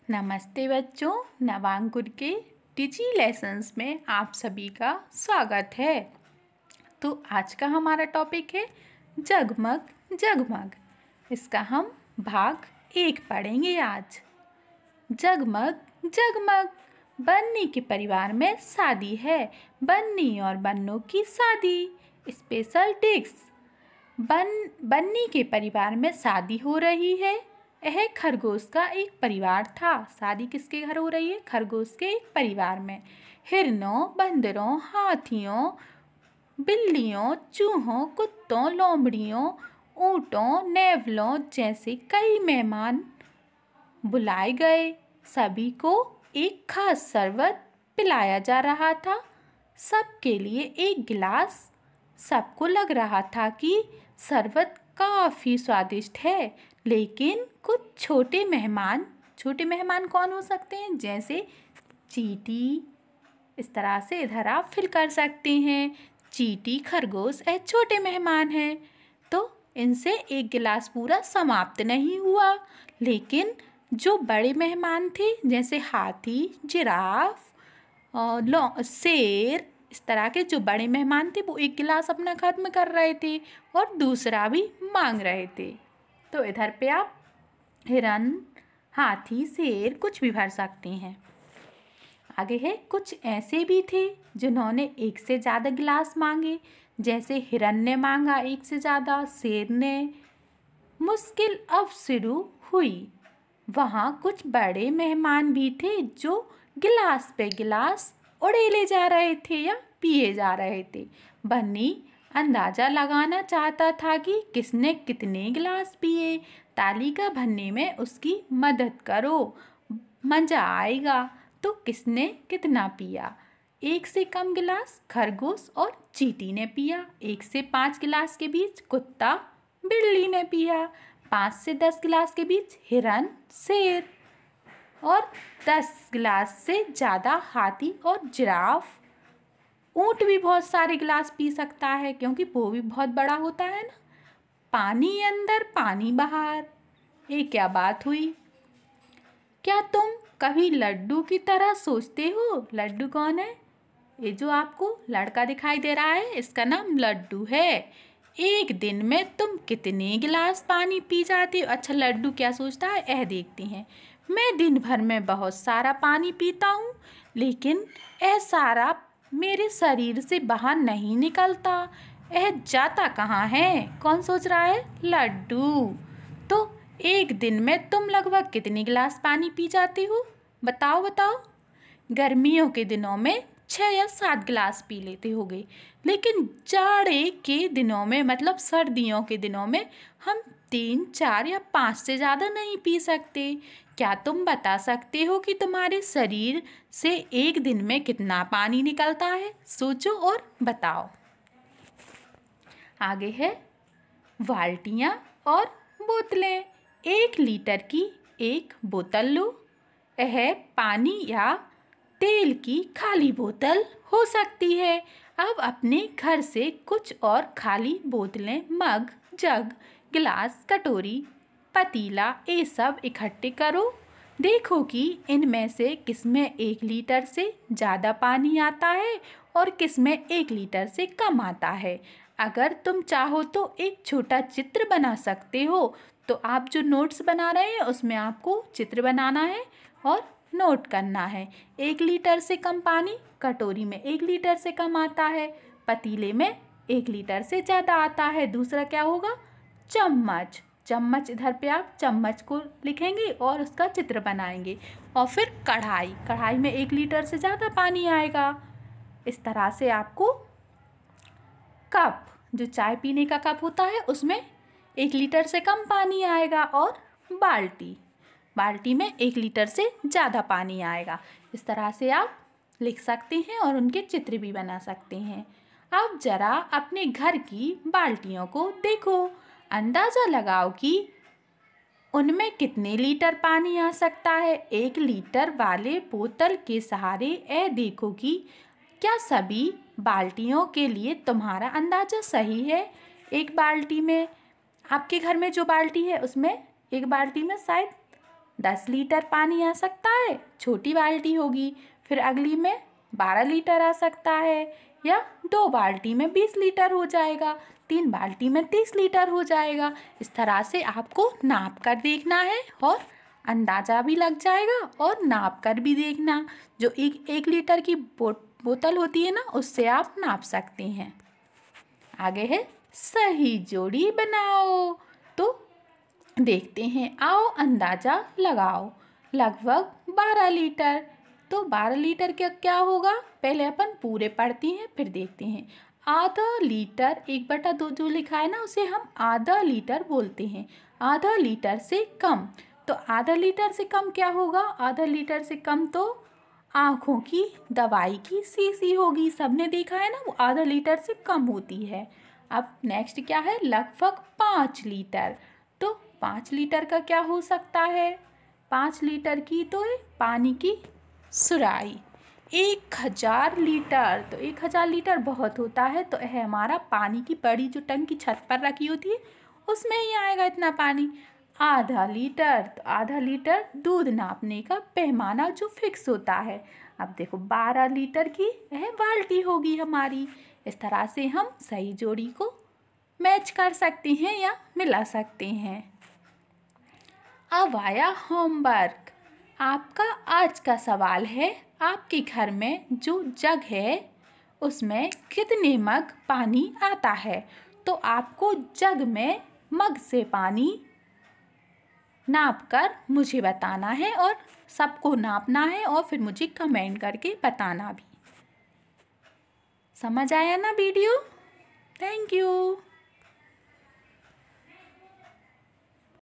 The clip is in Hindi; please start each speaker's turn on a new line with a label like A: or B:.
A: नमस्ते बच्चों, नवांकुर के डिजी लेसन्स में आप सभी का स्वागत है। तो आज का हमारा टॉपिक है जगमग जगमग। इसका हम भाग 1 पढ़ेंगे आज। जगमग जगमग, बन्नी के परिवार में शादी है, बन्नी और बन्नों की शादी। Special disc. बन्नी के परिवार में शादी हो रही है। यह खरगोश का एक परिवार था। शादी किसके घर हो रही है? खरगोश के एक परिवार में। हिरनों, बंदरों, हाथियों, बिल्लियों, चूहों, कुत्तों, लोमड़ियों, ऊँटों, नेवलों जैसे कई मेहमान बुलाए गए। सभी को एक खास शरबत पिलाया जा रहा था। सबके लिए एक गिलास। सबको लग रहा था कि शरबत काफ़ी स्वादिष्ट है, लेकिन कुछ छोटे मेहमान कौन हो सकते हैं? जैसे चींटी। इस तरह से इधर आप फिल कर सकते हैं। चींटी, खरगोश ये छोटे मेहमान हैं, तो इनसे एक गिलास पूरा समाप्त नहीं हुआ। लेकिन जो बड़े मेहमान थे, जैसे हाथी, जिराफ, शेर, इस तरह के जो बड़े मेहमान थे, वो एक गिलास अपना खत्म कर रहे थे और दूसरा भी मांग रहे थे। तो इधर पे आप हिरन, हाथी, शेर कुछ भी भर सकते हैं। आगे है, कुछ ऐसे भी थे जिन्होंने एक से ज़्यादा गिलास मांगे। जैसे हिरन ने मांगा एक से ज़्यादा, शेर ने। मुश्किल अब शुरू हुई। वहाँ कुछ बड़े मेहमान भी थे जो गिलास पे गिलास उड़ेले जा रहे थे या पिए जा रहे थे। बन्नी अंदाज़ा लगाना चाहता था कि किसने कितने गिलास पिए। तालिका भरने में उसकी मदद करो, मज़ा आएगा। तो किसने कितना पिया? 1 से कम गिलास खरगोश और चींटी ने पिया। 1 से 5 गिलास के बीच कुत्ता, बिल्ली ने पिया। 5 से 10 गिलास के बीच हिरन, शेर। और 10 गिलास से ज़्यादा हाथी और जिराफ। ऊँट भी बहुत सारे गिलास पी सकता है, क्योंकि वो भी बहुत बड़ा होता है ना। पानी अंदर पानी बाहर, ये क्या बात हुई? क्या तुम कभी लड्डू की तरह सोचते हो? लड्डू कौन है? ये जो आपको लड़का दिखाई दे रहा है, इसका नाम लड्डू है। एक दिन में तुम कितने गिलास पानी पी जाते हो? अच्छा, लड्डू क्या सोचता है, यह देखते हैं। मैं दिन भर में बहुत सारा पानी पीता हूँ, लेकिन यह सारा मेरे शरीर से बाहर नहीं निकलता। यह जाता कहाँ है? कौन सोच रहा है? लड्डू। तो एक दिन में तुम लगभग कितने गिलास पानी पी जाते हो? बताओ बताओ। गर्मियों के दिनों में 6 या 7 गिलास पी लेते होगे, लेकिन जाड़े के दिनों में, मतलब सर्दियों के दिनों में, हम 3, 4 या 5 से ज़्यादा नहीं पी सकते। क्या तुम बता सकते हो कि तुम्हारे शरीर से एक दिन में कितना पानी निकलता है? सोचो और बताओ। आगे है, बाल्टियाँ और बोतलें। 1 लीटर की एक बोतल लो। यह पानी या तेल की खाली बोतल हो सकती है। अब अपने घर से कुछ और खाली बोतलें, मग, जग, गिलास, कटोरी, पतीला, ये सब इकट्ठे करो। देखो कि इनमें से किसमें 1 लीटर से ज़्यादा पानी आता है और किसमें 1 लीटर से कम आता है। अगर तुम चाहो तो एक छोटा चित्र बना सकते हो। तो आप जो नोट्स बना रहे हैं, उसमें आपको चित्र बनाना है और नोट करना है। 1 लीटर से कम पानी कटोरी में 1 लीटर से कम आता है, पतीले में 1 लीटर से ज़्यादा आता है। दूसरा क्या होगा? चम्मच। चम्मच, इधर पे आप चम्मच को लिखेंगे और उसका चित्र बनाएंगे। और फिर कढ़ाई, कढ़ाई में 1 लीटर से ज़्यादा पानी आएगा। इस तरह से आपको कप, जो चाय पीने का कप होता है, उसमें 1 लीटर से कम पानी आएगा। और बाल्टी, बाल्टी में 1 लीटर से ज़्यादा पानी आएगा। इस तरह से आप लिख सकते हैं और उनके चित्र भी बना सकते हैं। अब ज़रा अपने घर की बाल्टियों को देखो। अंदाज़ा लगाओ कि उनमें कितने लीटर पानी आ सकता है। 1 लीटर वाले बोतल के सहारे यह देखो कि क्या सभी बाल्टियों के लिए तुम्हारा अंदाज़ा सही है। एक बाल्टी में, आपके घर में जो बाल्टी है, उसमें एक बाल्टी में शायद 10 लीटर पानी आ सकता है, छोटी बाल्टी होगी। फिर अगली में 12 लीटर आ सकता है, या 2 बाल्टी में 20 लीटर हो जाएगा, 3 बाल्टी में 30 लीटर हो जाएगा। इस तरह से आपको नाप कर देखना है और अंदाज़ा भी लग जाएगा और नाप कर भी देखना। जो एक लीटर की बोतल होती है ना, उससे आप नाप सकते हैं। आगे है सही जोड़ी बनाओ। तो देखते हैं, आओ अंदाज़ा लगाओ। लगभग 12 लीटर। तो 12 लीटर क्या होगा, पहले अपन पूरे पढ़ते हैं फिर देखते हैं। आधा लीटर 1/2 जो लिखा है ना, उसे हम आधा लीटर बोलते हैं। आधा लीटर से कम, तो आधा लीटर से कम क्या होगा, आधा लीटर से कम तो आँखों की दवाई की शीशी होगी। सबने देखा है ना, वो आधा लीटर से कम होती है। अब नेक्स्ट क्या है, लगभग 5 लीटर। तो 5 लीटर का क्या हो सकता है, 5 लीटर की तो है पानी की सुराही। 1000 लीटर, तो 1000 लीटर बहुत होता है, तो यह हमारा पानी की बड़ी जो टंकी छत पर रखी होती है उसमें ही आएगा इतना पानी। आधा लीटर, तो आधा लीटर दूध नापने का पैमाना जो फिक्स होता है। अब देखो 12 लीटर की यह बाल्टी होगी हमारी। इस तरह से हम सही जोड़ी को मैच कर सकते हैं या मिला सकते हैं। अब आया होमवर्क। आपका आज का सवाल है, आपके घर में जो जग है उसमें कितने मग पानी आता है। तो आपको जग में मग से पानी नाप कर मुझे बताना है और सबको नापना है और फिर मुझे कमेंट करके बताना भी। समझ आया ना वीडियो? Thank you.